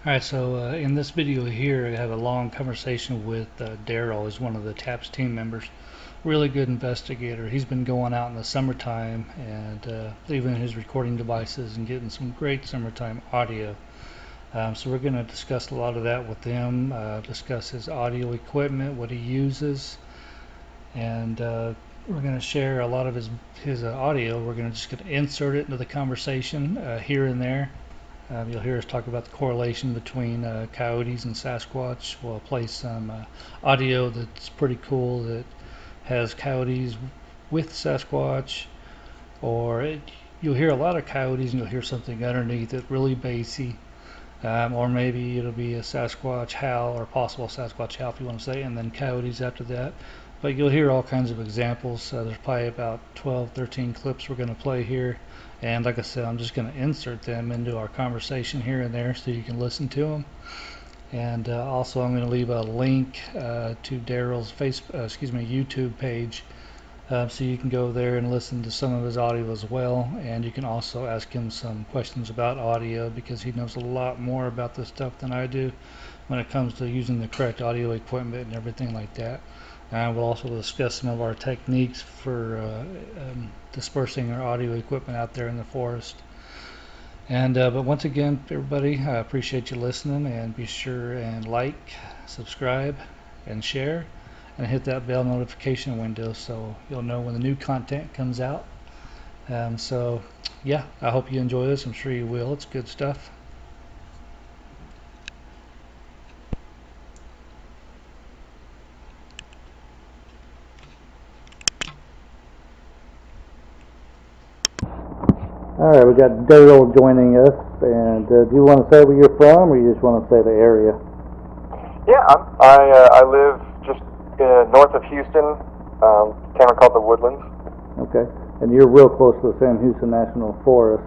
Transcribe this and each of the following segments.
Alright, so in this video here, I have a long conversation with Darrel, who's one of the TAPS team members. Really good investigator. He's been going out in the summertime and leaving his recording devices and getting some great summertime audio. So we're going to discuss a lot of that with him, discuss his audio equipment, what he uses, and we're going to share a lot of his audio. We're just going to insert it into the conversation here and there. You'll hear us talk about the correlation between coyotes and Sasquatch. We'll play some audio that's pretty cool that has coyotes with Sasquatch, you'll hear a lot of coyotes and you'll hear something underneath it really bassy, or maybe it'll be a Sasquatch howl or possible Sasquatch howl if you want to say, and then coyotes after that. But you'll hear all kinds of examples. There's probably about 12, 13 clips we're going to play here. And like I said, I'm just going to insert them into our conversation here and there so you can listen to them. And also I'm going to leave a link to Darrel's YouTube page, so you can go there and listen to some of his audio as well. And you can also ask him some questions about audio because he knows a lot more about this stuff than I do when it comes to using the correct audio equipment and everything like that. We'll also discuss some of our techniques for dispersing our audio equipment out there in the forest. And but once again, everybody, I appreciate you listening, and be sure and like, subscribe, and share, and hit that bell notification window so you'll know when the new content comes out. So yeah, I hope you enjoy this. I'm sure you will. It's good stuff. All right, we got Darrel joining us, and do you want to say where you're from, or you just want to say the area? Yeah, I live just north of Houston, town called the Woodlands. Okay, and you're real close to the Sam Houston National Forest.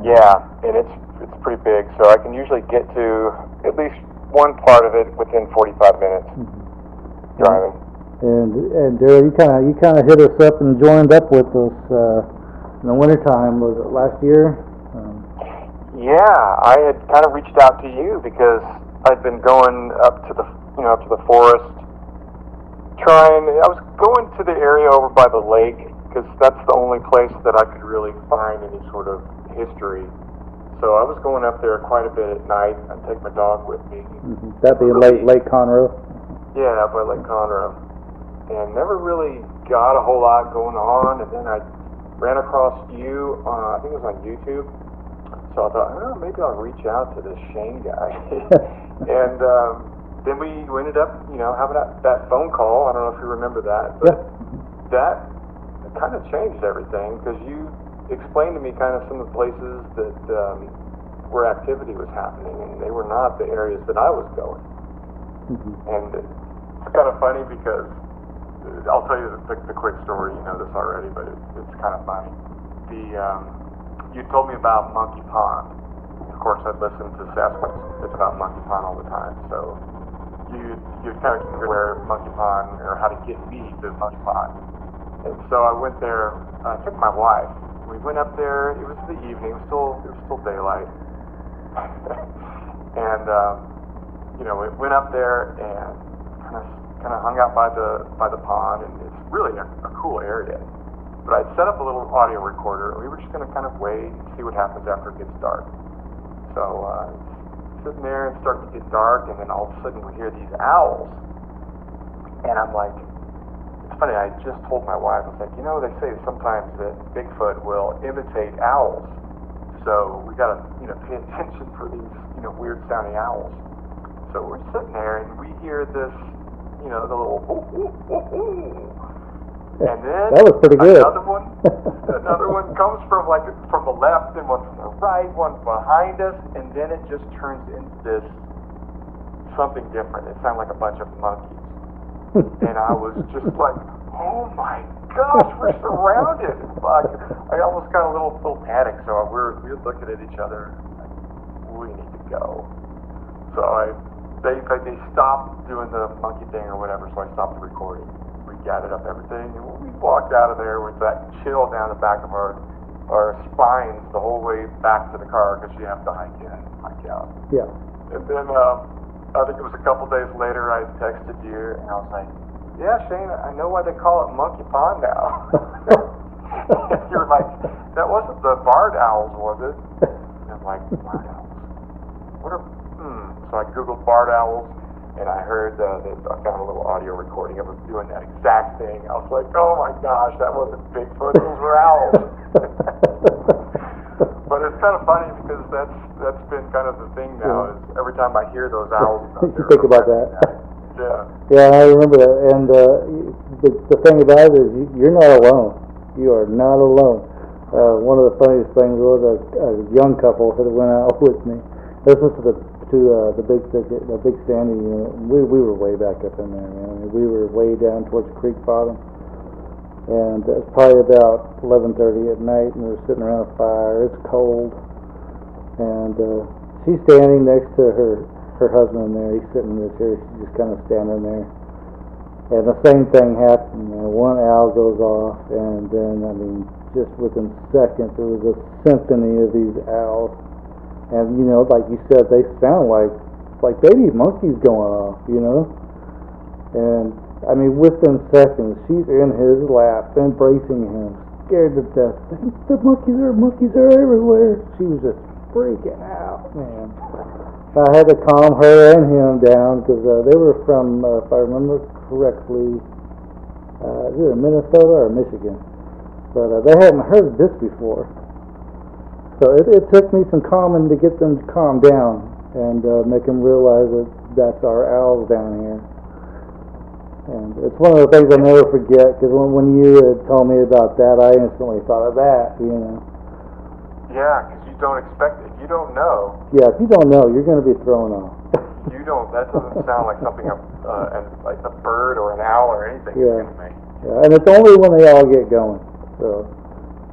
Yeah, and it's pretty big, so I can usually get to at least one part of it within 45 minutes driving. And Darrel, you kind of hit us up and joined up with us in the wintertime. Was it last year? Yeah, I had kind of reached out to you because I'd been going up to the forest, I was going to the area over by the lake because that's the only place that I could really find any sort of history. So I was going up there quite a bit at night. I'd take my dog with me. That'd be Lake Conroe? Yeah, by Lake Conroe. And never really got a whole lot going on, and then I ran across you, I think it was on YouTube. So I thought, oh, maybe I'll reach out to this Shane guy. And then we ended up, having that phone call. I don't know if you remember that, but that kind of changed everything because you explained to me kind of some of the places that where activity was happening, and they were not the areas that I was going. And it's kind of funny because I'll tell you the quick story. You know this already, but it's kind of funny. You told me about Monkey Pond. Of course, I'd listen to Sasquatch. It's about Monkey Pond all the time. So you kind of where Monkey Pond or how to get me to Monkey Pond. And so I went there. I took my wife. We went up there. It was the evening. It was still daylight. And we went up there and kind of hung out by the pond, and it's really a cool area. But I'd set up a little audio recorder, and we were just going to kind of wait and see what happens after it gets dark. So sitting there and starting to get dark, and then all of a sudden we hear these owls, and I'm like, it's funny. I just told my wife, I was like, they say sometimes that Bigfoot will imitate owls, so we got to pay attention for these weird sounding owls. So we're sitting there, and we hear this. The little ooh, ooh, ooh, ooh. And then that was pretty good. Another one comes from the left, and one from the right, one behind us, and then it just turns into this something different. It sounded like a bunch of monkeys. And I was just like, oh my gosh, we're surrounded. I almost got a little panic, so we were looking at each other like, we need to go. So they stopped doing the monkey thing or whatever, so I stopped the recording. We gathered up everything, and we walked out of there with that chill down the back of our or spines the whole way back to the car because you have to hike out. Yeah. And then I think it was a couple days later I texted you and I was like, yeah, Shane, I know why they call it Monkey Pond now. And you were like, that wasn't the barred owls, was it? And I'm like, barred owls? What are, So I Googled barred owls, and I heard that I found a little audio recording of them doing that exact thing. I was like, oh my gosh, that wasn't Bigfoot, those were owls. But it's kind of funny because that's been kind of the thing now, is every time I hear those owls, you think about that. Yeah. Yeah, I remember that. And the thing about it is you're not alone. You are not alone. One of the funniest things was a young couple that went out with me. This was to the big thicket, the big standing unit. We were way back up in there, man. I mean, we were way down towards the creek bottom. And it's probably about 11:30 at night, and we're sitting around a fire. It's cold. And she's standing next to her husband there. He's sitting in the chair. She's just kind of standing there. And the same thing happened. One owl goes off, and then, I mean, just within seconds, there was a symphony of these owls. And, you know, like you said, they sound like baby monkeys going off, you know? And, I mean, within seconds, she's in his lap, embracing him, scared to death. The monkeys are everywhere. She was just freaking out, man. I had to calm her and him down because they were from, if I remember correctly, either Minnesota or Michigan. But they hadn't heard this before. So it took me some calming to get them to calm down and make them realize that that's our owls down here. And it's one of the things I'll never forget because when you had told me about that, I instantly thought of that, you know. Yeah, because you don't expect it. You don't know. Yeah, if you don't know, you're going to be thrown off. You don't. That doesn't sound like something like a bird or an owl or anything is going to make. Yeah, and it's only when they all get going. So.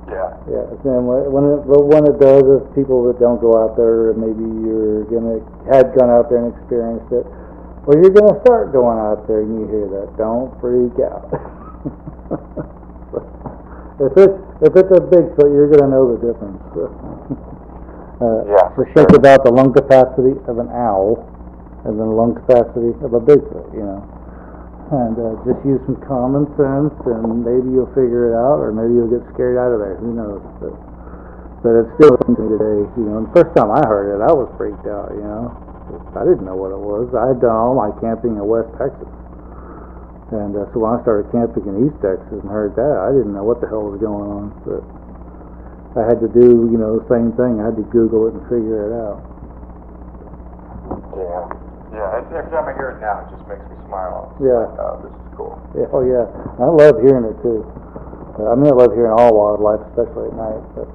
Yeah. Yeah. And when it does, if people that don't go out there, maybe had gone out there and experienced it, or you're gonna start going out there and you hear that, don't freak out. If it's a Bigfoot, you're gonna know the difference. Yeah. Just think about the lung capacity of an owl and the lung capacity of a Bigfoot, you know. And just use some common sense, and maybe you'll figure it out, or maybe you'll get scared out of there. Who knows? But it's still to me today. You know, the first time I heard it, I was freaked out. You know, I didn't know what it was. I had done all my camping in West Texas, and so when I started camping in East Texas and heard that, I didn't know what the hell was going on. But I had to do, you know, the same thing. I had to Google it and figure it out. Yeah. Yeah, every time I hear it now, it just makes me smile. Yeah. Like, oh, this is cool. Yeah, oh yeah, I love hearing it too. I mean, I love hearing all wildlife, especially at night. But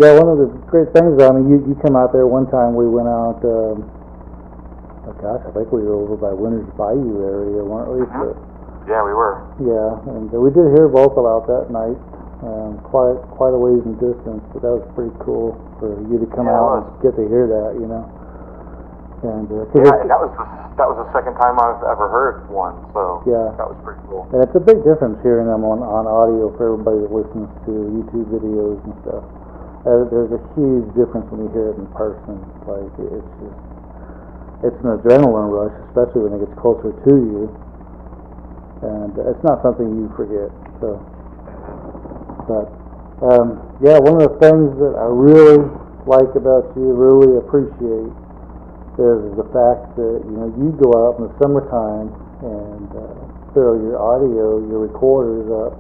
yeah, one of the great things, I mean, you come out there. One time we went out. Oh gosh, I think we were over by Winter's Bayou area, weren't we? Mm-hmm. Yeah, we were. Yeah, and we did hear vocal out that night. Quite a ways in distance, but that was pretty cool for you to come out and get to hear that, you know. And and that was the second time I've ever heard one, so yeah, that was pretty cool. And it's a big difference hearing them on audio for everybody that listens to YouTube videos and stuff. There's a huge difference when you hear it in person. Like it's an adrenaline rush, especially when it gets closer to you, and it's not something you forget. So, but yeah, one of the things that I really like about you, really appreciate, is the fact that, you know, you go out in the summertime and throw your audio, your recorders up,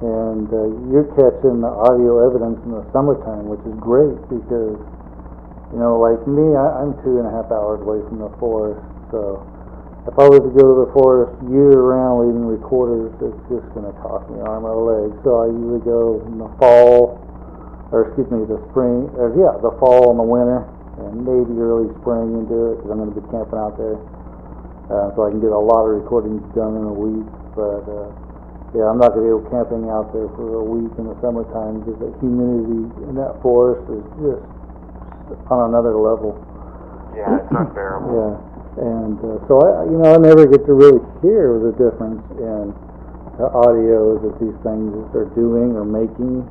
and you're catching the audio evidence in the summertime, which is great because, you know, like me, I'm 2.5 hours away from the forest, so if I was to go to the forest year-round leaving recorders, it's just going to cost me an arm and a leg. So I usually go in the fall, or excuse me, the spring, or yeah, the fall and the winter, and maybe early spring into it, because I'm going to be camping out there, so I can get a lot of recordings done in a week. But yeah, I'm not going to go camping out there for a week in the summertime because the humidity in that forest is just on another level. Yeah, it's unbearable. Yeah, and so I never get to really hear the difference in audio that these things are doing or making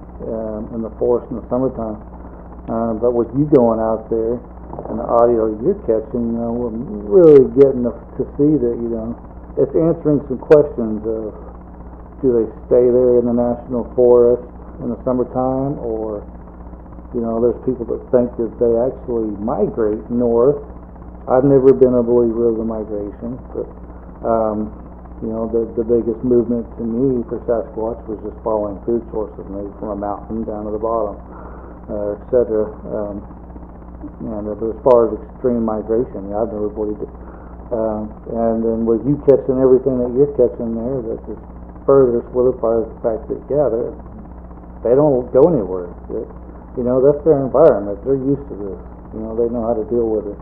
in the forest in the summertime. But with you going out there and the audio you're catching, we're really getting to see that, it's answering some questions of, do they stay there in the national forest in the summertime, or, there's people that think that they actually migrate north. I've never been a believer of the migration, but, the biggest movement to me for Sasquatch was just following food sources, maybe from a mountain down to the bottom, etc. But as far as extreme migration, I've never believed it. And then with you catching everything that you're catching there, that just further solidifies the fact that, they don't go anywhere. That's their environment. They're used to this. They know how to deal with it.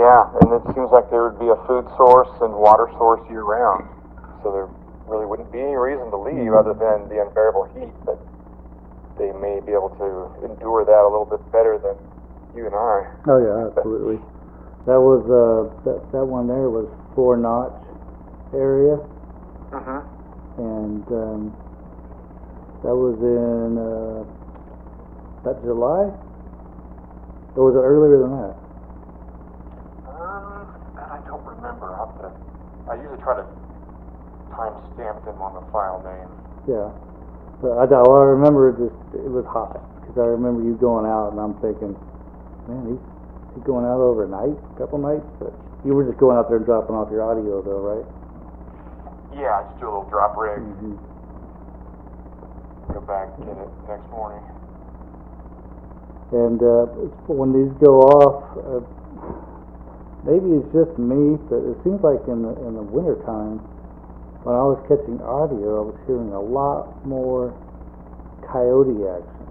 Yeah, and it seems like there would be a food source and water source year-round, so there really wouldn't be any reason to leave other than the unbearable heat, but they may be able to endure that a little bit better than you and I. Oh yeah, absolutely. That was that one there was 4 Notch area, and that was in that July, or was it earlier than that? I don't remember. I usually try to timestamp them on the file name. Yeah, but I remember it was hot, because I remember you going out, and I'm thinking, man, he's going out overnight, a couple nights, but you were just going out there and dropping off your audio though, right? Yeah, I just do a little drop rig, go back and get it next morning. And when these go off, maybe it's just me, but it seems like in the winter time, when I was catching audio, I was hearing a lot more coyote action.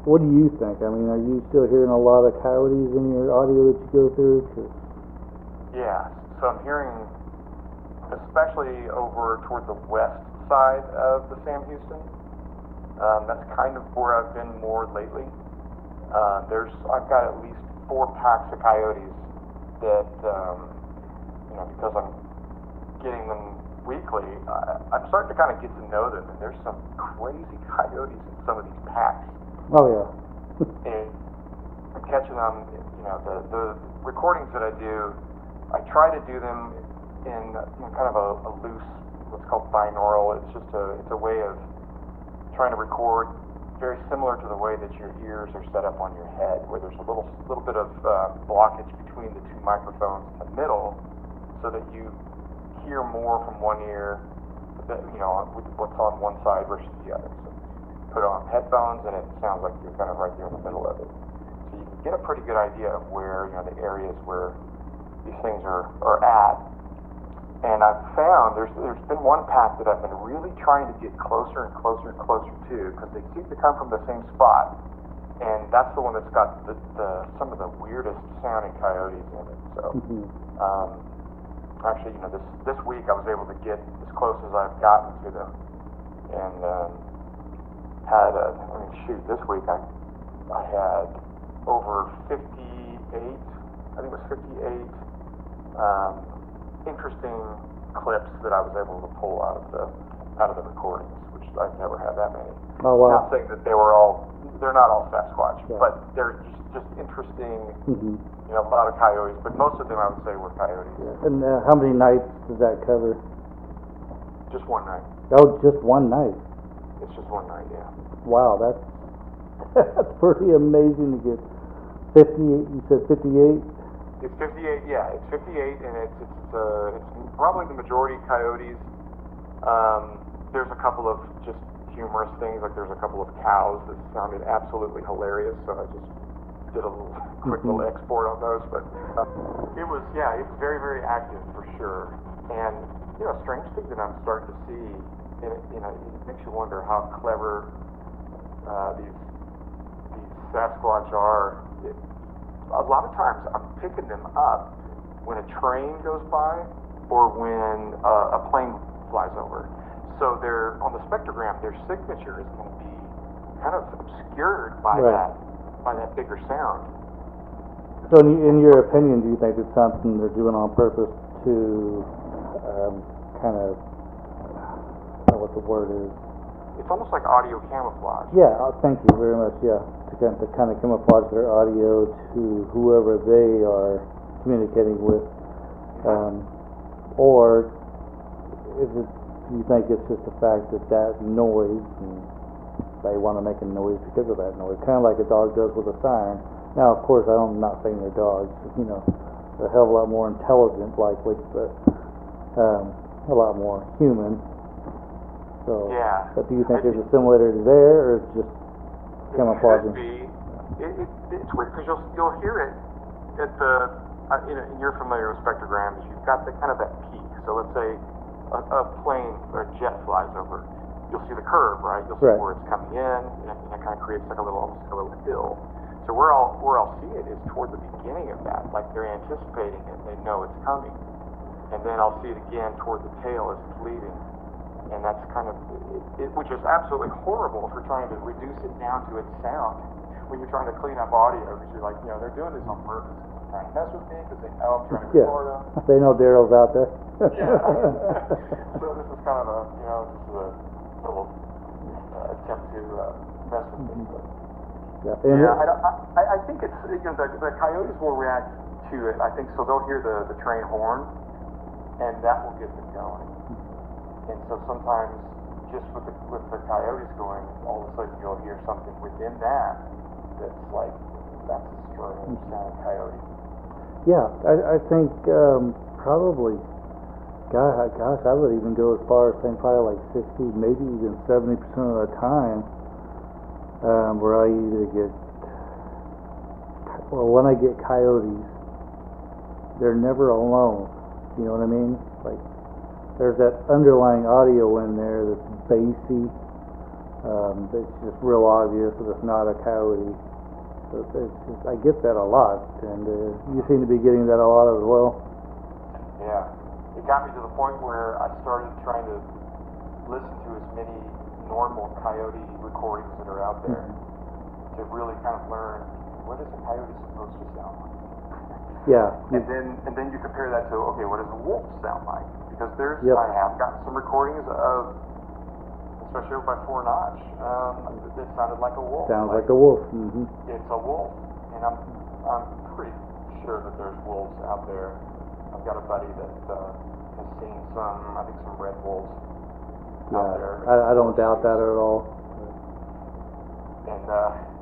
What do you think? I mean, are you still hearing a lot of coyotes in your audio that you go through? Yeah, so I'm hearing, especially over toward the west side of the Sam Houston. That's kind of where I've been more lately. I've got at least 4 packs of coyotes that, because I'm getting them weekly, I'm starting to kind of get to know them, and there's some crazy coyotes in some of these packs. Oh yeah. And I'm catching them, the recordings that I do, I try to do them in kind of a loose, what's called binaural. It's just it's a way of trying to record very similar to the way that your ears are set up on your head, where there's a little bit of blockage between the 2 microphones in the middle, so that you hear more from one ear, with what's on one side versus the other. So put on headphones, and it sounds like you're kind of right there in the middle of it. So you can get a pretty good idea of where, the areas where these things are at. And I've found there's been one pack that I've been really trying to get closer and closer and closer to, because they seem to come from the same spot. And that's the one that's got some of the weirdest sounding coyotes in it. So, actually, this week I was able to get as close as I've gotten to them, and this week I had over 58, I think it was 58 interesting clips that I was able to pull out of the recordings, which I've never had that many. Oh wow. Not saying that they're not all Sasquatch, but they're just interesting, a lot of coyotes, but most of them I would say were coyotes. Yeah. And how many nights does that cover? Just one night. Oh, just one night. It's just one night, yeah. Wow, that's pretty amazing to get 58. You said 58. It's 58, yeah. It's 58, and it's probably the majority coyotes. There's a couple of just humorous things, like there's a couple of cows that sounded absolutely hilarious, so I just did a quick little export on those. But it was very, very active for sure. And a strange thing that I'm starting to see, and it makes you wonder how clever these Sasquatch are. A lot of times I'm picking them up when a train goes by or when a plane flies over. So they're on the spectrogram, their signature is going to be kind of obscured by that bigger sound. So in your opinion, do you think it's something they're doing on purpose to kind of, I don't know what the word is? It's almost like audio camouflage. Yeah, thank you very much, yeah. To kind of camouflage their audio to whoever they are communicating with. Or is it, do you think it's just the fact that noise, and they want to make a noise because of that noise, kind of like a dog does with a siren? Now, of course, I'm not saying they're dogs, they're a hell of a lot more intelligent, likely, but a lot more human. So, yeah. But do you think there's a similarity there, or it's just camouflaging? It could be. It's weird because you'll hear it at the, and you're familiar with spectrograms. You've got the kind of that peak. So let's say a plane or a jet flies over. You'll see the curve, right? You'll see where it's coming in, and it kind of creates like almost like a little hill. So where I'll see it is toward the beginning of that, like they're anticipating it, they know it's coming. And then I'll see it again toward the tail as it's leaving. And that's kind of, which is absolutely horrible if we're trying to reduce it down to its sound. When you're trying to clean up audio, because you're like, they're doing this on purpose. They're trying to mess with me because they know I'm trying to record them. They know Darrel's out there. Yeah. So this is kind of a, just a little attempt to mess with me. But I think it's, the coyotes will react to it. I think so. They'll hear the train horn, and that will get them going. And so sometimes, just with the coyotes going, all of a sudden you'll hear something within that that's like, that's a strange sound coyote. Yeah, I think probably, gosh, I would even go as far as saying probably like 60, maybe even 70% of the time, where I either get, when I get coyotes, they're never alone. You know what I mean? Like, there's that underlying audio in there that's bassy, that's just real obvious that it's not a coyote. So it's just, I get that a lot, and you seem to be getting that a lot as well. Yeah, it got me to the point where I started trying to listen to as many normal coyote recordings that are out there to really kind of learn, what is a coyote supposed to sound like? Yeah. And then you compare that to, okay, what does a wolf sound like? Because I have gotten some recordings of, especially over by 4 Notch, that sounded like a wolf. Sounds like a wolf. Mm-hmm. It's a wolf, and I'm pretty sure that there's wolves out there. I've got a buddy that has seen some red wolves out there. I don't doubt that at all. And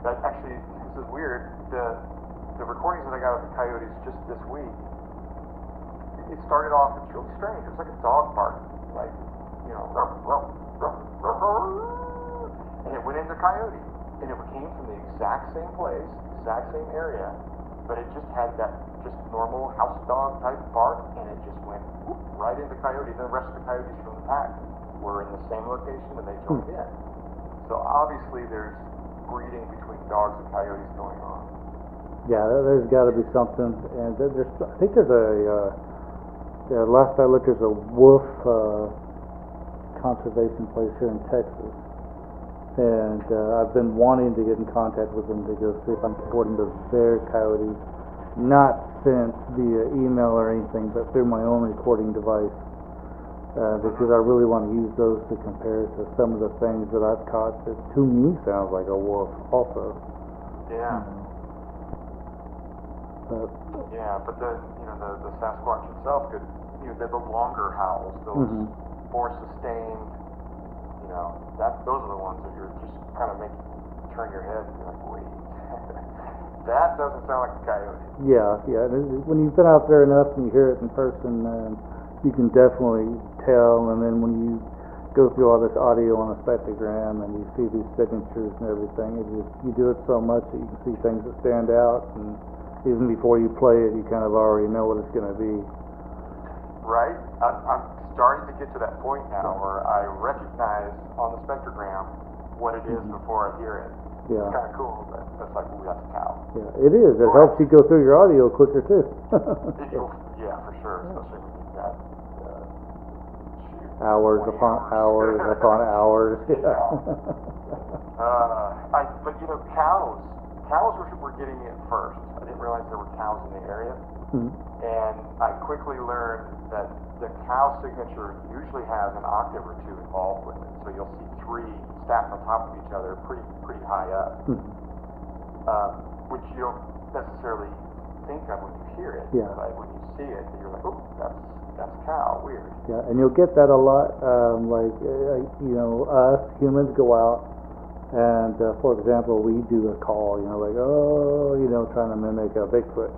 that actually, this is weird. The recordings that I got of the coyotes just this week, it started off, it's really strange. It was like a dog bark, like, ruff, ruff, ruff, ruff, ruff, and it went into coyote, and it came from the exact same place, exact same area, but it just had that just normal house dog type bark, and it just went whoop, right into coyote. And the rest of the coyotes from the pack were in the same location, and they joined in. So obviously there's breeding between dogs and coyotes going on. Yeah, there's got to be something, and I think there's last I looked, there's a wolf conservation place here in Texas, and I've been wanting to get in contact with them to go see if I'm supporting their coyotes, not sent via email or anything, but through my own recording device, because I really want to use those to compare to some of the things that I've caught that to me sounds like a wolf also. Yeah. But the Sasquatch itself could, the longer howls, those more sustained, those are the ones that you're just kind of turn your head and you're like, wait, that doesn't sound like a coyote. Yeah. When you've been out there enough and you hear it in person, you can definitely tell. And then when you go through all this audio on a spectrogram and you see these signatures and everything, you do it so much that you can see things that stand out, and even before you play it, you kind of already know what it's going to be. Right. I'm starting to get to that point now where I recognize on the spectrogram what it is before I hear it. Yeah. It's kind of cool, but it's like, ooh, that's a cow. Yeah, it is. It helps you go through your audio quicker, too. Yeah, for sure, especially when you've got hours upon hours upon hours. Yeah. But cows were getting it first. I didn't realize there were cows in the area. And I quickly learned that the cow signature usually has an octave or two involved with it. So you'll see 3 stacked on top of each other pretty high up, which you don't necessarily think of when you hear it. Yeah. But when you see it, you're like, oh, that's cow, weird. Yeah, and you'll get that a lot. Us humans go out, and for example, we do a call, trying to mimic a Bigfoot,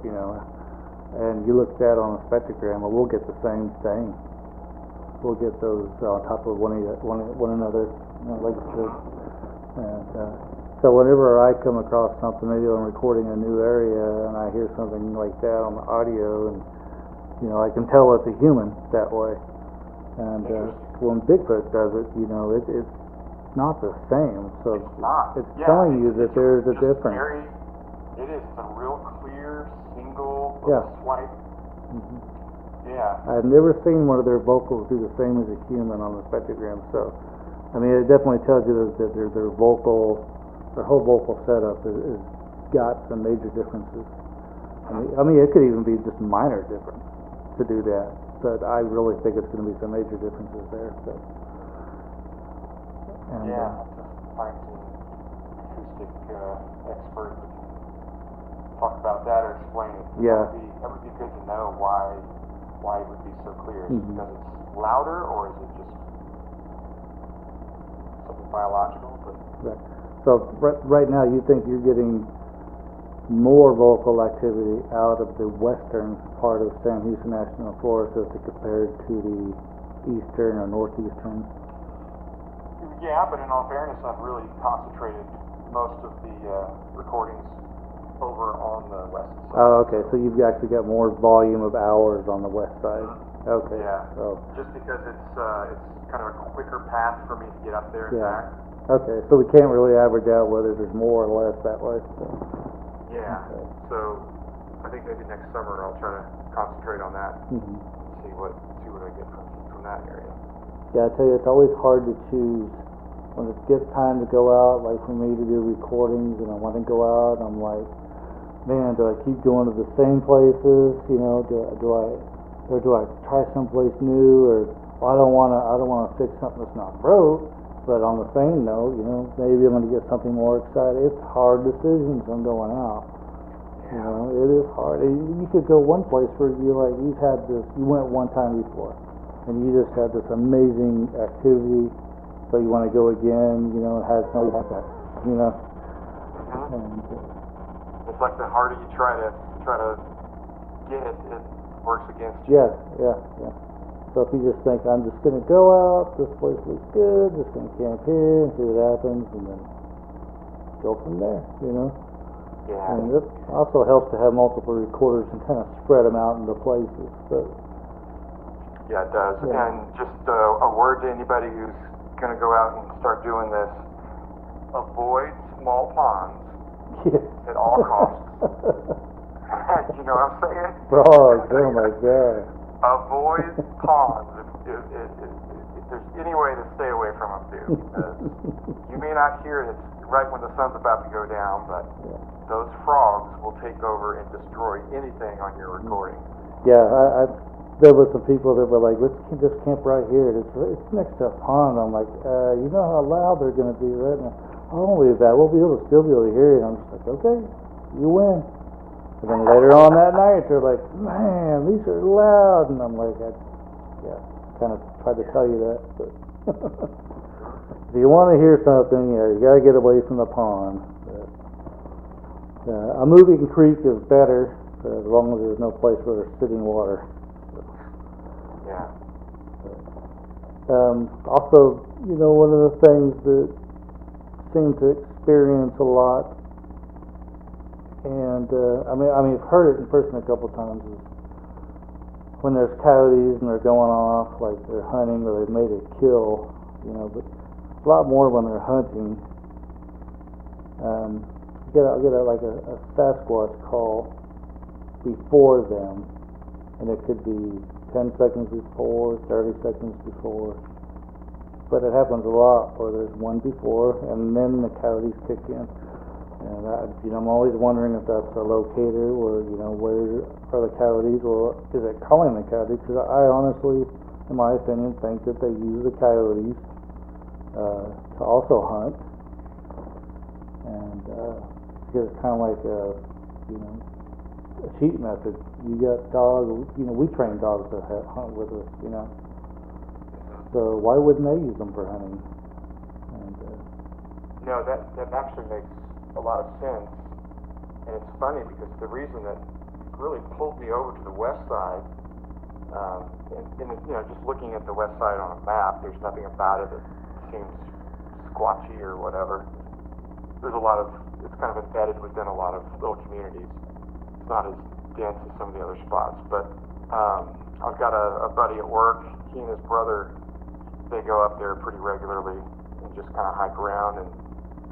and you look at that on a spectrogram, and we'll get the same thing. We'll get those on top of one another, like I said. And so whenever I come across something, maybe I'm recording a new area, and I hear something like that on the audio, and I can tell it's a human that way. And when Bigfoot does it, it's not the same. So it's not. It's telling you that there's a difference. It is. It's a real clear, single Yeah. swipe. Mm-hmm. Yeah. I've never seen one of their vocals do the same as a human on the spectrogram, so I mean it definitely tells you that their whole vocal setup is got some major differences. I mean it could even be just minor difference to do that, but I really think it's going to be some major differences there. So. And, yeah, I'll just find some acoustic expert that can talk about that or explain it. Yeah. That would be good to know why it would be so clear. Is it because it's louder, or is it just something biological? But right. So right now you think you're getting more vocal activity out of the western part of Sam Houston National Forest as compared to the eastern or northeastern? yeah, but in all fairness, I've really concentrated most of the recordings over on the west side. Oh, okay. So you've actually got more volume of hours on the west side. Okay. Yeah. So just because it's kind of a quicker path for me to get up there and back. Okay. So we can't really average out whether there's more or less that way. So. Yeah. Okay. So I think maybe next summer I'll try to concentrate on that. Mm-hmm. See what I get from that area. Yeah, I tell you, it's always hard to choose when it gets time to go out. Like for me to do recordings, and I want to go out, I'm like, man, do I keep going to the same places? You know, do I try someplace new? Or well, I don't want to fix something that's not broke. But on the same note, you know, maybe I'm going to get something more exciting. It's hard decisions on going out. You know, it is hard. You could go one place where you went one time before, and you just had this amazing activity. So you want to go again. You know, it has no effect. You know. Mm-hmm. And, it's like the harder you try to get it, it works against you. Yeah. So if you just think, I'm just going to go out, this place looks good, just going to camp here and see what happens, and then go from there, you know? Yeah. And it also helps to have multiple recorders and kind of spread them out into places. So. Yeah, it does. Yeah. And just a word to anybody who's going to go out and start doing this, avoid small ponds at all costs. You know what I'm saying? Frogs, oh my God. Avoid ponds if there's any way to stay away from them, do. Because you may not hear it right when the sun's about to go down, but those frogs will take over and destroy anything on your recording. Yeah, there was some people that were like, let's just camp right here. It's next to a pond. I'm like, you know how loud they're going to be right now. I won't be bad. We'll still be able to hear it. I'm just like, okay, you win. And then later on that night, they're like, man, these are loud. And I'm like, kind of tried to tell you that. But if you want to hear something, you got to get away from the pond. A moving creek is better as long as there's no place where there's sitting water. Yeah. Also, you know, one of the things that seem to experience a lot, and I mean, I've heard it in person a couple times, is when there's coyotes and they're going off, like they're hunting or they've made a kill, you know, but a lot more when they're hunting. I'll get like a Sasquatch call before them, and it could be 10 seconds before, 30 seconds before, but it happens a lot where there's one before and then the coyotes kick in. And I'm always wondering if that's a locator, or where are the coyotes, or is it calling the coyotes? Because I honestly, in my opinion, think that they use the coyotes to also hunt, and because it's kind of like a cheat method. You got dogs, we train dogs to hunt with us, So why wouldn't they use them for hunting? And, that actually makes a lot of sense, and it's funny because the reason that really pulled me over to the west side, and just looking at the west side on a map, there's nothing about it that seems squatchy or whatever. There's it's kind of embedded within a lot of little communities. It's not as dense as some of the other spots, but I've got a buddy at work. He and his brother, they go up there pretty regularly and just kind of hike around and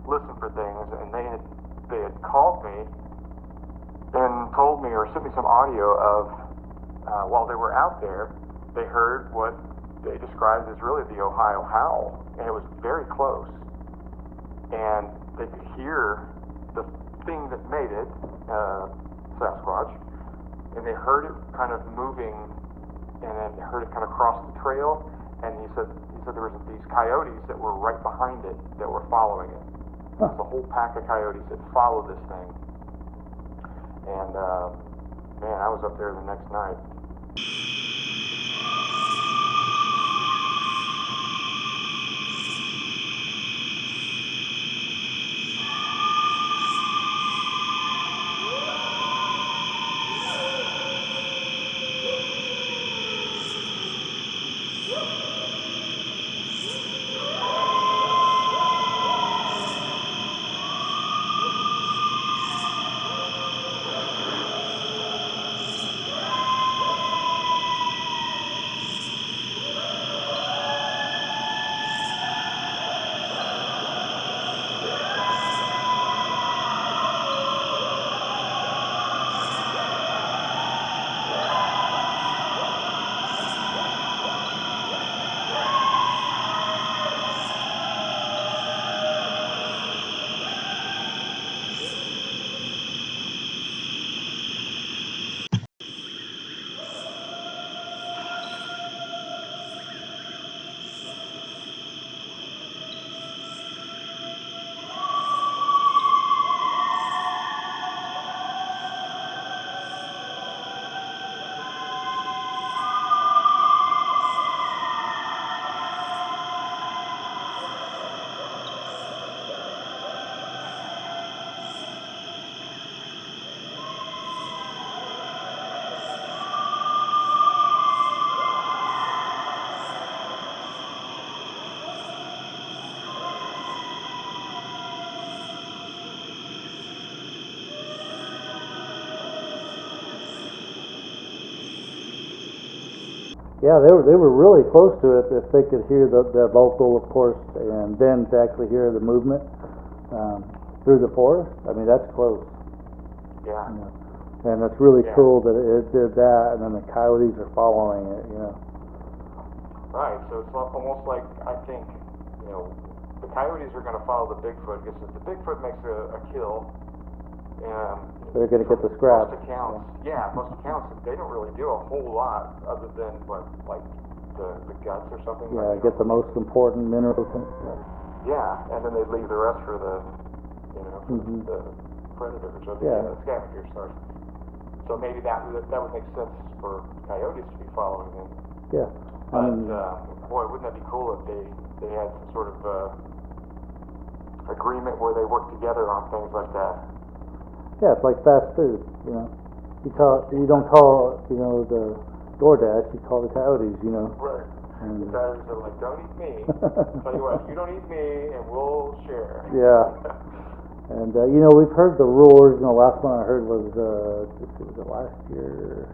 listen for things, and they had called me and told me, or sent me some audio of while they were out there, they heard what they described as really the Ohio howl, and it was very close. And they could hear the thing that made it, Sasquatch, and they heard it kind of moving, and then they heard it kind of cross the trail. And he said there was these coyotes that were right behind it that were following it. It was a whole pack of coyotes that followed this thing. And man, I was up there the next night. Yeah, they were really close to it if they could hear the vocal, of course, and then to actually hear the movement through the forest. I mean, that's close. Yeah. You know? And it's really Yeah. cool that it did that, and then the coyotes are following it, you know. Right, so it's almost like, I think, the coyotes are going to follow the Bigfoot, because if the Bigfoot makes a kill, they're going to get the scraps. Most accounts, most accounts, they don't really do a whole lot other than like the guts or something. Yeah, like, get the most important minerals. Yeah, and then they leave the rest for the, Mhm. the predators or the Yeah. scavengers. Sorry. So maybe that would make sense for coyotes to be following them. Yeah. But boy, wouldn't that be cool if they had some sort of agreement where they work together on things like that. Yeah, it's like fast food, you know. You don't call, the DoorDash, you call the coyotes, you know. Right. And The coyotes are like, don't eat me. Tell you what, you don't eat me, and we'll share. Yeah. And we've heard the roars. Last one I heard was was it last year?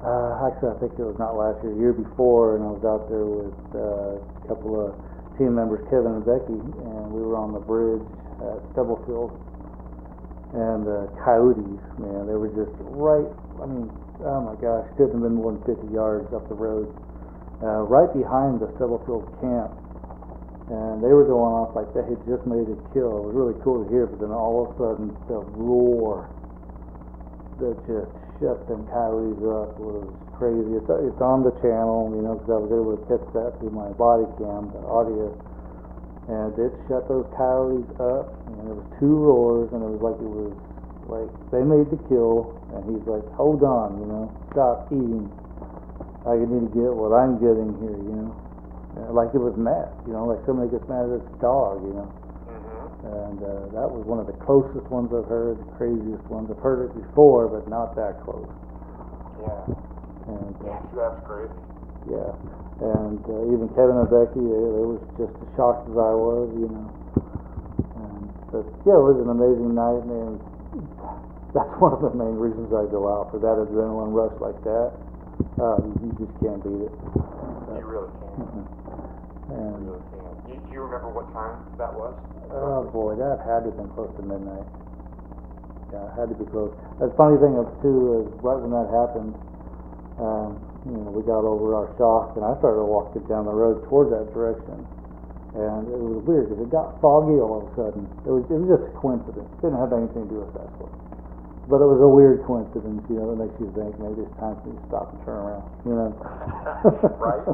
Actually, I think it was not last year, year before, and I was out there with a couple of team members, Kevin and Becky, and we were on the bridge at Stubblefield. And coyotes, man, they were just right. I mean, oh my gosh, couldn't have been more than 50 yards up the road, right behind the Stubblefield camp. And they were going off like they had just made a kill. It was really cool to hear, but then all of a sudden, the roar that just shut them coyotes up was crazy. It's on the channel, because I was able to catch that through my body cam, the audio. And it shut those coyotes up, and there was two roars, and it was like they made the kill, and he's like, hold on, stop eating. I need to get what I'm getting here, like it was mad, like somebody gets mad at its dog, Mm-hmm. And that was one of the closest ones I've heard, the craziest ones. I've heard it before, but not that close. Yeah. And That's crazy. yeah. And even Kevin and Becky, they were just as shocked as I was, But yeah, it was an amazing night, and that's one of the main reasons I go out, for that adrenaline rush like that. You just can't beat it. You really can't. And You really can't. Do you remember what time that was? oh boy, that had to have been close to midnight. Yeah, it had to be close. The funny thing of too is right when that happened, we got over our shock, and I started walking down the road towards that direction, and it was weird because it got foggy all of a sudden. It was just a coincidence. It didn't have anything to do with Sasquatch, but it was a weird coincidence. That makes you think maybe it's time for you to stop and turn around. Right?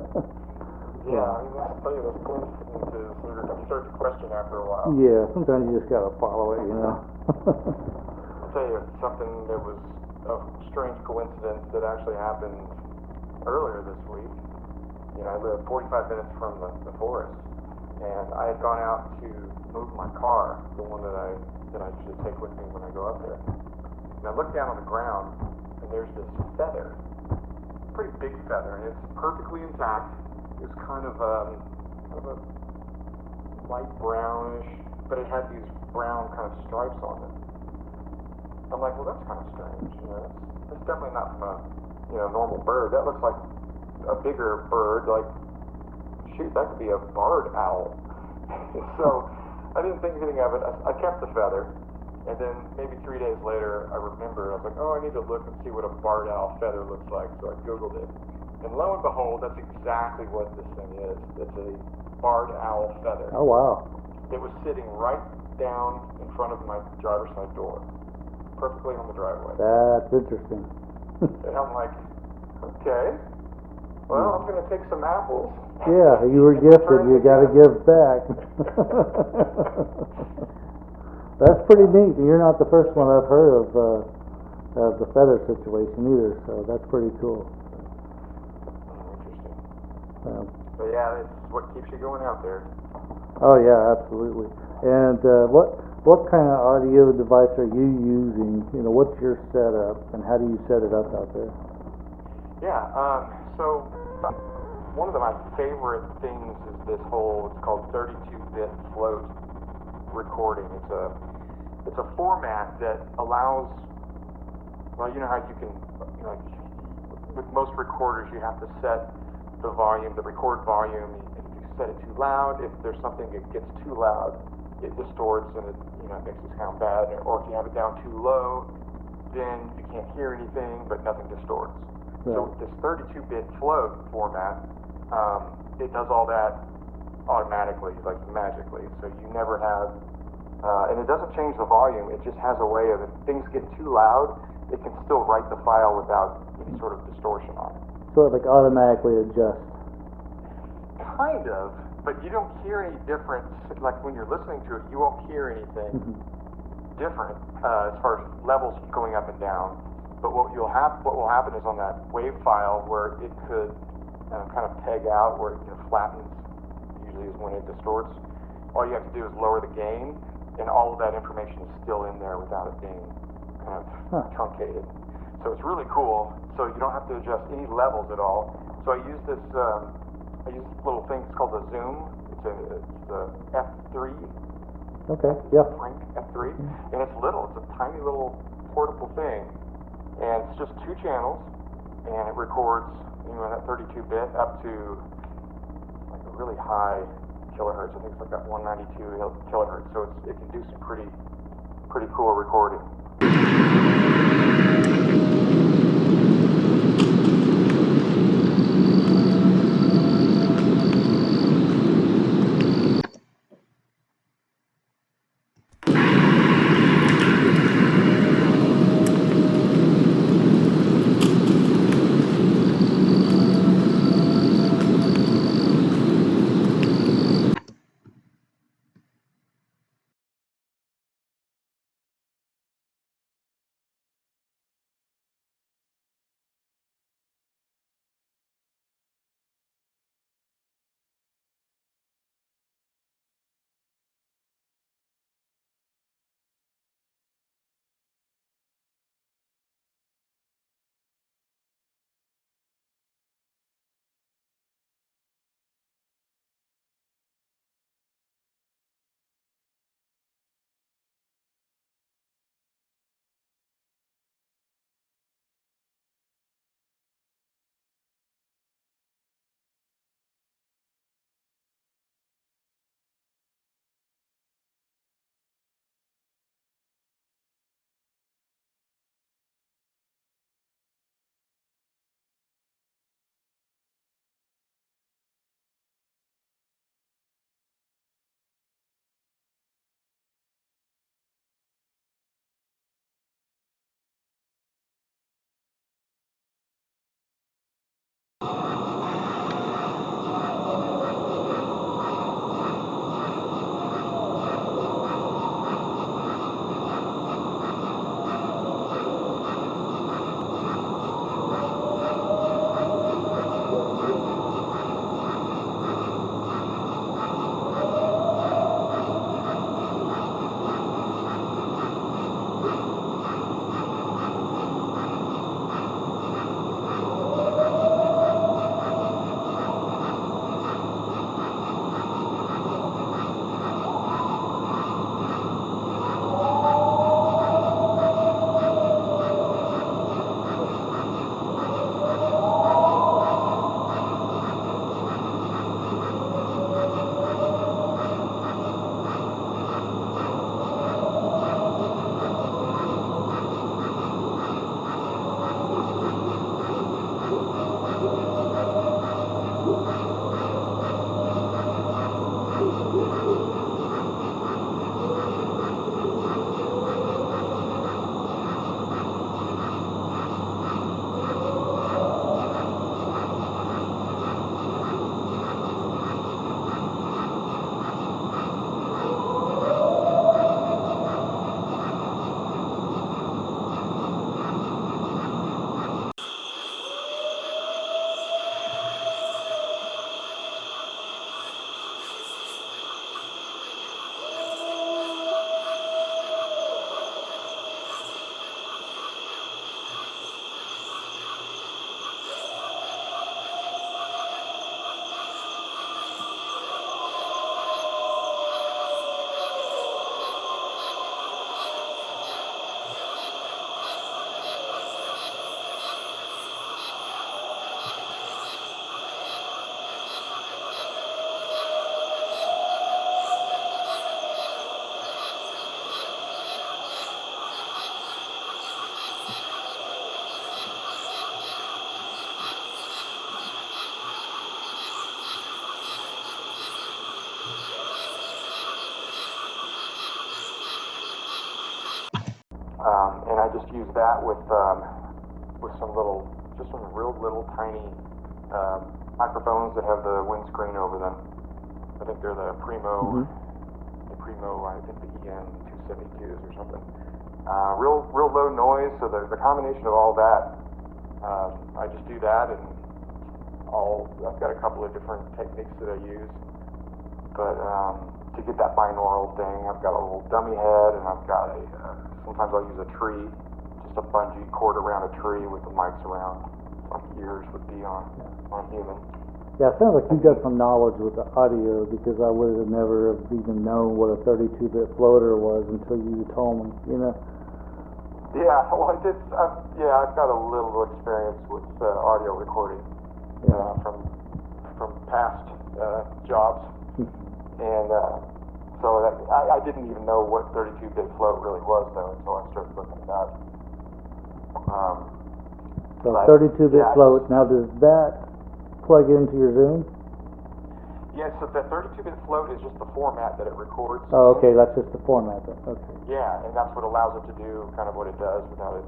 Yeah, I mean, that's tell you, those coincidences, you start to question after a while. Yeah, sometimes you just gotta follow it. I'll tell you something that was a strange coincidence that actually happened earlier this week. I live 45 minutes from the forest, and I had gone out to move my car, the one that I usually take with me when I go up there. And I look down on the ground, and there's this feather, pretty big feather, and it's perfectly intact. It's kind of a light brownish, but it had these brown kind of stripes on it. I'm like, well, that's kind of strange. It's definitely not from a normal bird. That looks like a bigger bird. Like, shoot, that could be a barred owl. So I didn't think anything of it. I kept the feather, and then maybe 3 days later, I remembered. I was like, oh, I need to look and see what a barred owl feather looks like. So I Googled it. And lo and behold, that's exactly what this thing is. It's a barred owl feather. Oh, wow. It was sitting right down in front of my driver's side door, perfectly on the driveway. That's interesting. And I'm like, okay, well, I'm going to take some apples. Yeah, you were gifted. You got to give back. That's pretty neat. You're not the first one I've heard of the feather situation either, so that's pretty cool. But yeah, it's what keeps you going out there. Oh yeah, absolutely. And what kind of audio device are you using? What's your setup, and how do you set it up out there? Yeah, so one of my favorite things is this it's called 32-bit float recording. It's a format that allows, well, you know how you can, with most recorders you have to set the volume, the record volume. If you set it too loud, if there's something that gets too loud, it distorts and it makes it sound bad. Or if you have it down too low, then you can't hear anything, but nothing distorts. Right. So this 32-bit float format, it does all that automatically, like magically. So you never have, and it doesn't change the volume. It just has a way of, if things get too loud, it can still write the file without any sort of distortion on it. So it automatically adjusts. Kind of, but you don't hear any difference. Like when you're listening to it, you won't hear anything different as far as levels going up and down. But what will happen is on that wave file where it could kind of peg out, where it flattens, usually is when it distorts. All you have to do is lower the gain, and all of that information is still in there without it being kind of truncated. So it's really cool. So you don't have to adjust any levels at all. So I use this little thing. It's called the Zoom. It's the F3. Okay. Yeah. Frank F3, and it's little. It's a tiny little portable thing, and it's just 2 channels, and it records that 32-bit up to like a really high kilohertz. I think it's like that 192 kilohertz. So it can do some pretty cool recording. And I just use that with some real little tiny microphones that have the windscreen over them. I think they're the Primo, I think the EN 272s or something. Real low noise. So the combination of all that, I just do that, and I've got a couple of different techniques that I use. But to get that binaural thing, I've got a little dummy head, and I've got sometimes I'll use a tree, just a bungee cord around a tree with the mics around, like ears would be on human. Yeah, it sounds like you got some knowledge with the audio, because I would have never have even known what a 32-bit floater was until you told me, you know? Yeah, well, I've got a little experience with audio recording from past jobs, and so I didn't even know what 32-bit float really was, though, until I started looking it up. So 32-bit float. Now, does that plug into your Zoom? Yeah, so the 32-bit float is just the format that it records. Oh, okay, that's just the format then. Okay. Yeah, and that's what allows it to do kind of what it does without it,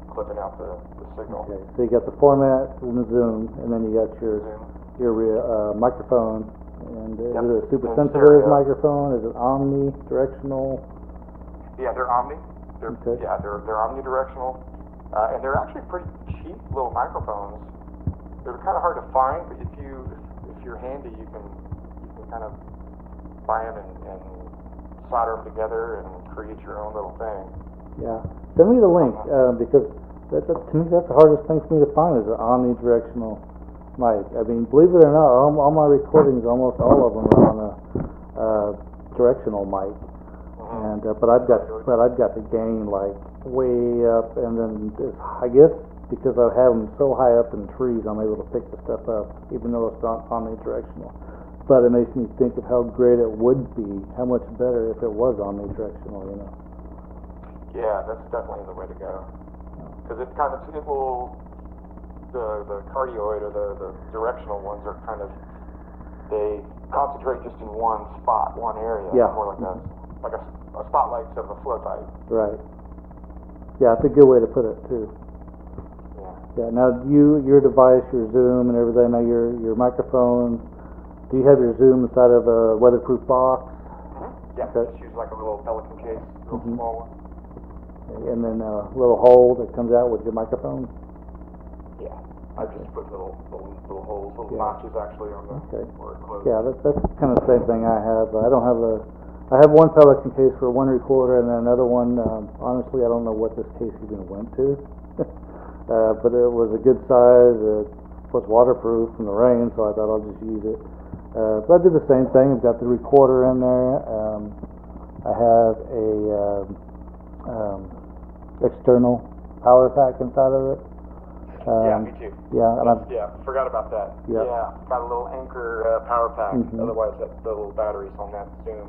clipping out the signal. Okay, so you got the format in the Zoom, and then you got your microphone. And is it a super sensitive microphone? Is it omnidirectional? Yeah, they're omni. They're omnidirectional, and they're actually pretty cheap little microphones. They're kind of hard to find, but if you're handy, you can kind of buy them and solder them together and create your own little thing. Yeah, send me the link because to me that's the hardest thing for me to find is an omnidirectional mic. I mean, believe it or not, all my recordings, almost all of them are on a directional mic, and but I've got the gain like way up, and then I guess because I have them so high up in trees, I'm able to pick the stuff up, even though it's not omnidirectional. But it makes me think of how great it would be, how much better if it was omnidirectional, you know. Yeah, that's definitely the way to go, because it will. The cardioid or the directional ones are they concentrate just in one spot, one area. Yeah. More like a spotlight instead of a flow type. Right. Yeah, it's a good way to put it too. Yeah. Now your device, your Zoom and everything. Now your microphone. Do you have your Zoom inside of a weatherproof box? Yeah. Okay. Just use like a little Pelican case, real small one. Okay. And then a little hole that comes out with your microphone. Yeah, I just put little holes, little notches actually on the where it closes. Yeah, that's kind of the same thing I have. I have one Pelican case for one recorder, and then another one. Honestly, I don't know what this case even went to, but it was a good size. It was waterproof from the rain, so I thought I'll just use it. But I did the same thing. I've got the recorder in there. I have a external power pack inside of it. Yeah, me too. Yeah, and forgot about that. Yeah, got a little Anchor power pack. Otherwise, the little batteries on that Zoom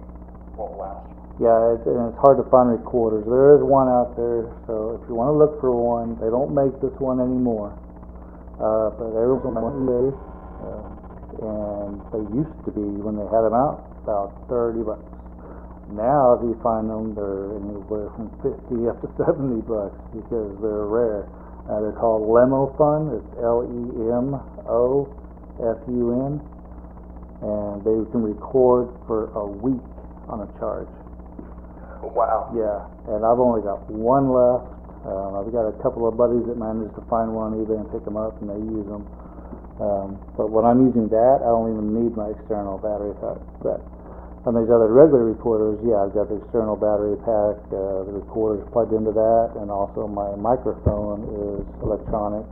won't last. Yeah, and it's hard to find recorders. There is one out there, so if you want to look for one, they don't make this one anymore. But there was one there, and they used to be, when they had them out, about $30. Now, if you find them, they're anywhere from $50 up to $70 because they're rare. They're called Lemofun. It's LEMOFUN, and they can record for a week on a charge. Wow. Yeah, and I've only got one left. I've got a couple of buddies that managed to find one on eBay and pick them up, and they use them. But when I'm using that, I don't even need my external battery pack. But on these other regular recorders, yeah, I've got the external battery pack, the recorder's plugged into that, and also my microphone is electronic,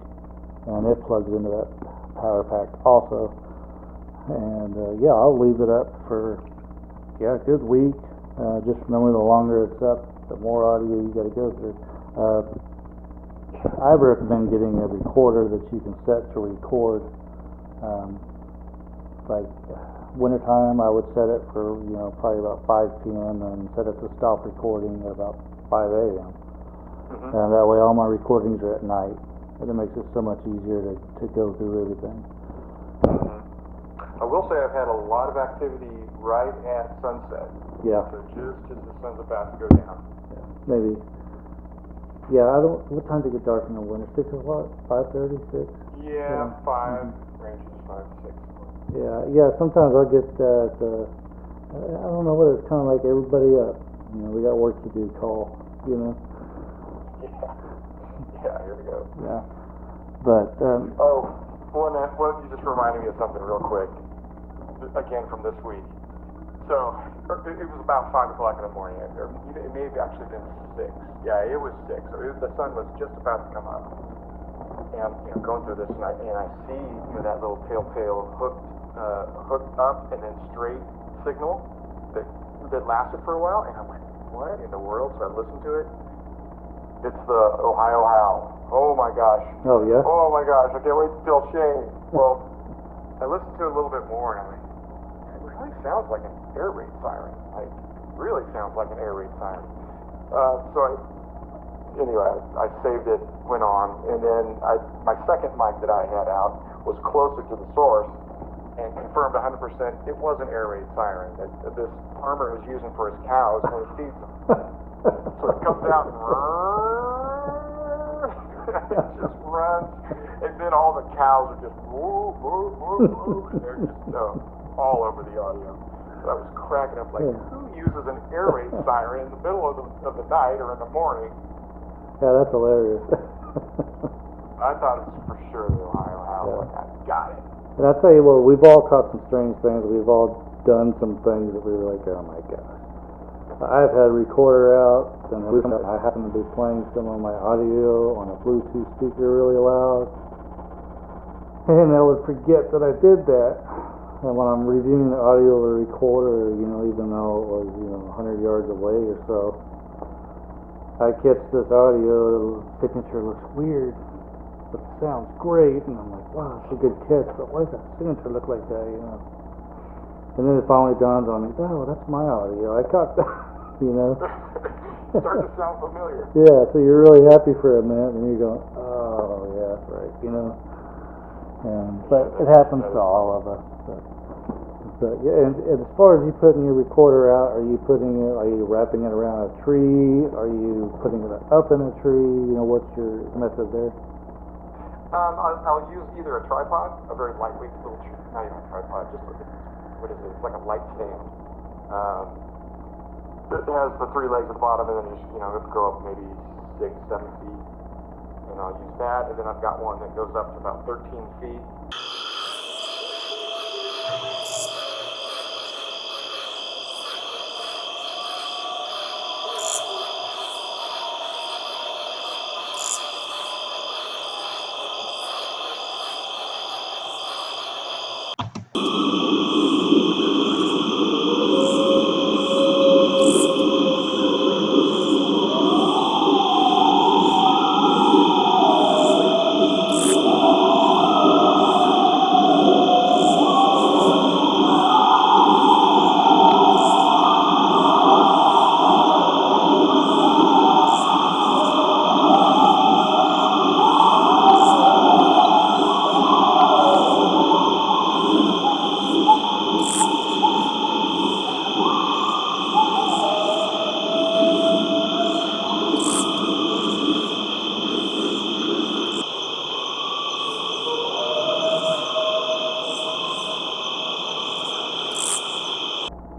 and it plugs into that power pack also. And yeah, I'll leave it up for a good week. Just remember, the longer it's up, the more audio you got to go through. I recommend getting a recorder that you can set to record. Like wintertime, I would set it for probably about 5 p.m. and set it to stop recording at about 5 a.m. And that way all my recordings are at night, and it makes it so much easier to go through everything. I will say I've had a lot of activity right at sunset. Yeah. So just as the sun's about to go down. Yeah. Maybe Yeah, I don't. What time does it get dark in the winter? 6 o'clock? 5:30, 6? Yeah, 5, Mm-hmm. ranges 5 to 6. Yeah. Sometimes I'll get that. I don't know what it's kind of like. Everybody up. We got work to do. Call. Yeah. Yeah. Here we go. Yeah. But well, you just reminded me of something real quick. Again from this week. So it was about 5 o'clock in the morning. It may have actually been 6. Yeah, it was 6. So the sun was just about to come up. And going through this, and I see that little telltale hooked up and then straight signal that lasted for a while, and I'm like, what in the world? So I listened to it. It's the Ohio Howl. Oh my gosh. oh yeah. Oh my gosh. I can't wait to tell Shane. Well, I listened to it a little bit more, and I'm like, it really sounds like an air raid siren. Like, really sounds like an air raid siren. Anyway, I saved it, went on, and then my second mic that I had out was closer to the source and confirmed 100% it was an air raid siren that this farmer is using for his cows when he feeds them. So it comes out and it just runs, and then all the cows are just woo, woo, woo, woo, and they're just all over the audio. So I was cracking up like, who uses an air raid siren in the middle of the night or in the morning? Yeah, that's hilarious. I thought it was for sure the Ohio Howl. Yeah. Like, I got it. And I tell you what, we've all caught some strange things. We've all done some things that we were like, oh my gosh. I've had a recorder out, and I happen to be playing some of my audio on a Bluetooth speaker really loud, and I would forget that I did that. And when I'm reviewing the audio of a recorder, even though it was 100 yards away or so, I catch this audio, the signature looks weird, but it sounds great, and I'm like, wow, it's a good catch, but why does that signature look like that, And then it finally dawns on me, oh, that's my audio, I caught that, Starting to sound familiar. Yeah, so you're really happy for a minute, and you're going, oh, yeah, that's right, But it happens to all of us. But yeah, and as far as you putting your recorder out, are you wrapping it around a tree? Are you putting it up in a tree? What's your method there? I'll use either a tripod, a very lightweight little not even a tripod, just what is it? It's like a light stand. It has the 3 legs at the bottom, and then you just, go up maybe 6, 7 feet. And I'll use that, and then I've got one that goes up to about 13 feet.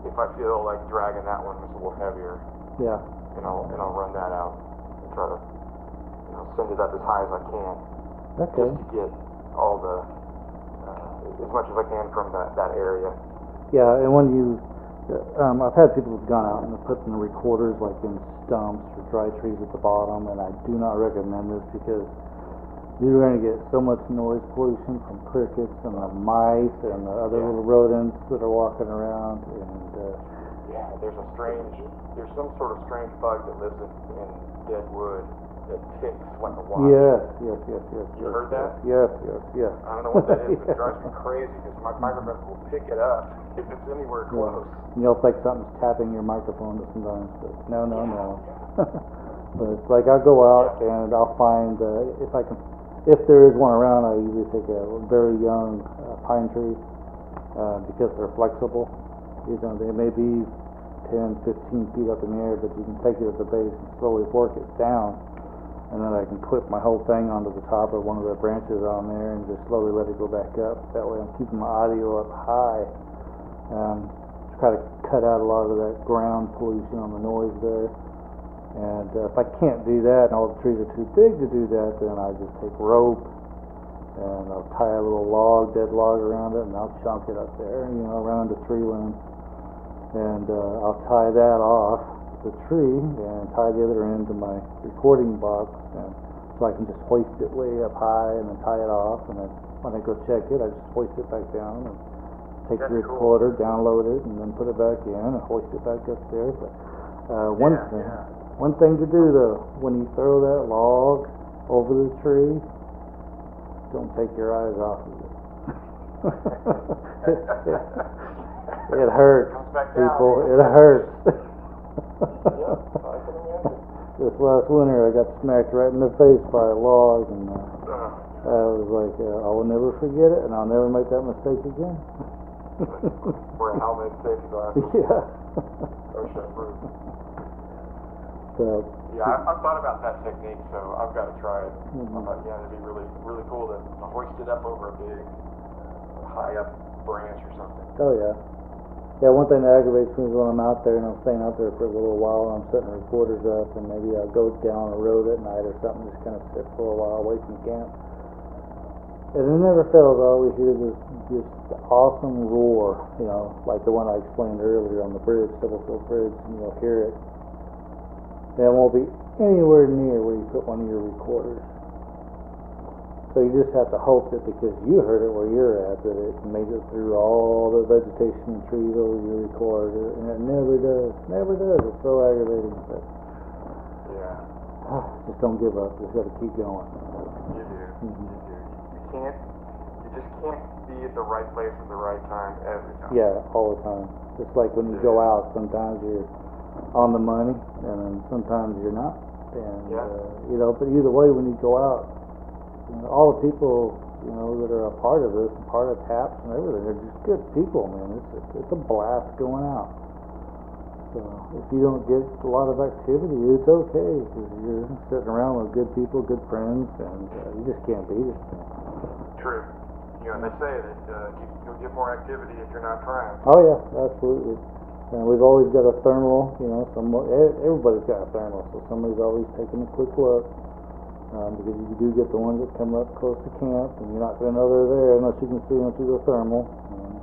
If I feel like dragging that one is a little heavier, Yeah. I'll run that out and try to send it up as high as I can, Okay. just to get all the as much as I can from that area. Yeah, and when you, I've had people who've gone out and put in recorders like in stumps or dry trees at the bottom, and I do not recommend this because you're going to get so much noise pollution from crickets and the mice and the other little rodents that are walking around, and yeah, there's some sort of strange bug that lives in dead wood that ticks like a wasp. Yes. You heard that? Yes. I don't know what that is, but it drives me crazy because my microphone will pick it up if it's anywhere close. And you'll think something's tapping your microphone sometimes, but no. But it's like I'll go out and I'll find if there is one around, I usually take a very young pine tree because they're flexible. They may be 10, 15 feet up in the air, but you can take it at the base and slowly work it down. and then I can clip my whole thing onto the top of one of the branches on there and just slowly let it go back up. That way I'm keeping my audio up high. Try to cut out a lot of that ground pollution on the noise there. And if I can't do that and all the trees are too big to do that, then I just take rope and I'll tie a little log, dead log around it, and I'll chunk it up there, around the tree limb. And I'll tie that off the tree and tie the other end to my recording box, and so I can just hoist it way up high and then tie it off, and then when I go check it, I just hoist it back down and take the recorder, download it, and then put it back in and hoist it back up there. But one thing to do though, when you throw that log over the tree, don't take your eyes off of it. It hurts, people. It hurts. This last winter, I got smacked right in the face by a log, and I was like, I will never forget it, and I'll never make that mistake again. Wear a helmet, safety glasses. Yeah. So, I've thought about that technique, so I've got to try it. I thought, it'd be really, really cool to hoist it up over a big, high up branch or something. Oh yeah. Yeah, one thing that aggravates me is when I'm out there and I'm staying out there for a little while and I'm setting recorders up, and maybe I'll go down a road at night or something, just kind of sit for a while away from camp. And it never fails, I always hear this awesome roar, like the one I explained earlier on the bridge, Stubblefield Bridge, and you'll hear it. And it won't be anywhere near where you put one of your recorders. So you just have to hope that because you heard it where you're at, that it made it through all the vegetation and trees over your recorder, and it never does. Never does. It's so aggravating. But just don't give up. Just got to keep going. You do. You just can't be at the right place at the right time every time. Yeah, all the time. Just like when you go out, sometimes you're on the money, and then sometimes you're not. And but either way, when you go out, all the people that are a part of this, part of TAPS and everything, they're just good people, man. It's a blast going out. So if you don't get a lot of activity, it's okay, because you're sitting around with good people, good friends, and you just can't beat it. True. They say that you'll get more activity if you're not trying. Oh yeah, absolutely. And we've always got a thermal, everybody's got a thermal, so somebody's always taking a quick look, because you do get the ones that come up close to camp, and you're not going to know they're there unless you can see them through the thermal. And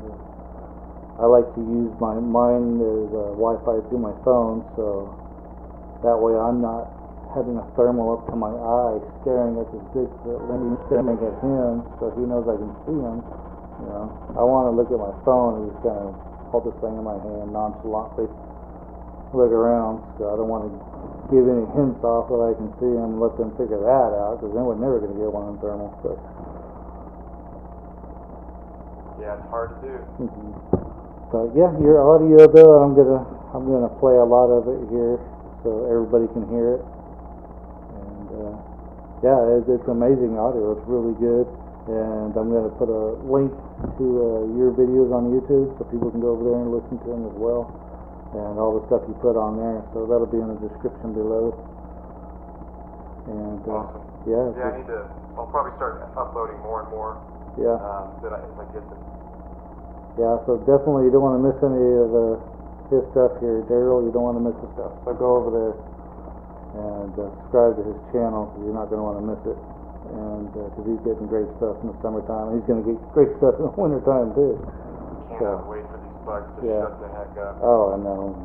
I like to use mine as Wi-Fi through my phone, so that way I'm not having a thermal up to my eye, staring at this Bigfoot, staring at him, so he knows I can see him. I want to look at my phone and just kind of hold this thing in my hand nonchalantly, look around, so I don't want to give any hints off that I can see them and let them figure that out, because then we're never going to get one on thermal. But it's hard to do. But your audio though, I'm gonna play a lot of it here so everybody can hear it. And it's amazing audio. It's really good. And I'm going to put a link to your videos on YouTube so people can go over there and listen to them as well, and all the stuff you put on there. So that'll be in the description below. And awesome. I'll probably start uploading more and more. Yeah. As I get them. Yeah. So definitely you don't want to miss any of his stuff here, Darrel. You don't want to miss his stuff. So go over there and subscribe to his channel, because you're not going to want to miss it. And because he's getting great stuff in the summertime, and he's going to get great stuff in the wintertime too. Can't wait for these bugs to shut the heck up. Oh, I know.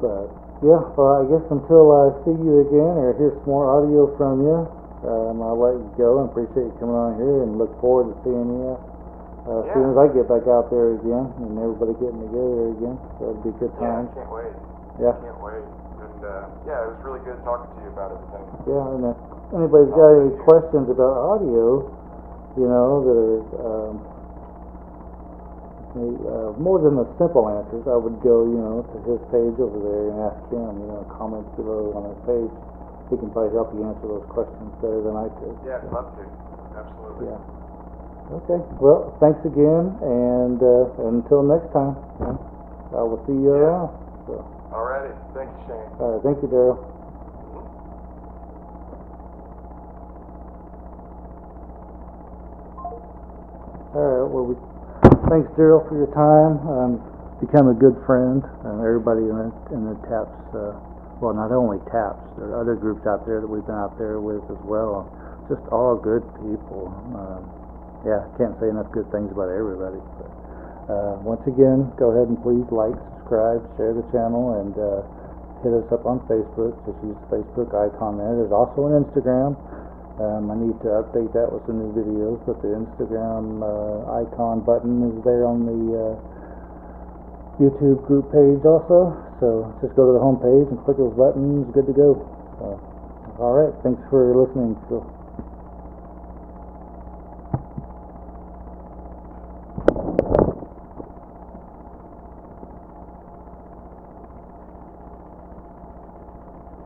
But well, I guess until I see you again or hear some more audio from you, I'll let you go. I appreciate you coming on here, and look forward to seeing you as soon as I get back out there again and everybody getting together again. So it'll be a good time. I can't wait. Yeah. Can't wait. And it was really good talking to you about everything. Yeah, and if anybody's got any questions about audio, that are more than the simple answers, I would go, to his page over there and ask him, comments below on his page. He can probably help you answer those questions better than I could. Yeah, I'd love to. Absolutely. Yeah. Okay. Well, thanks again, and until next time, I will see you around. So. Alrighty, thank you, Shane. All right, thank you, Darrel. All right, well, thanks, Darrel, for your time. Become a good friend, and everybody in the TAPS, well, not only TAPS, there are other groups out there that we've been out there with as well. Just all good people. Yeah, can't say enough good things about everybody. But, once again, go ahead and please like, subscribe, share the channel, and hit us up on Facebook. Just use the Facebook icon there. There's also an Instagram. I need to update that with some new videos, but the Instagram icon button is there on the YouTube group page also. So just go to the home page and click those buttons. Good to go. All right, thanks for listening, Phil.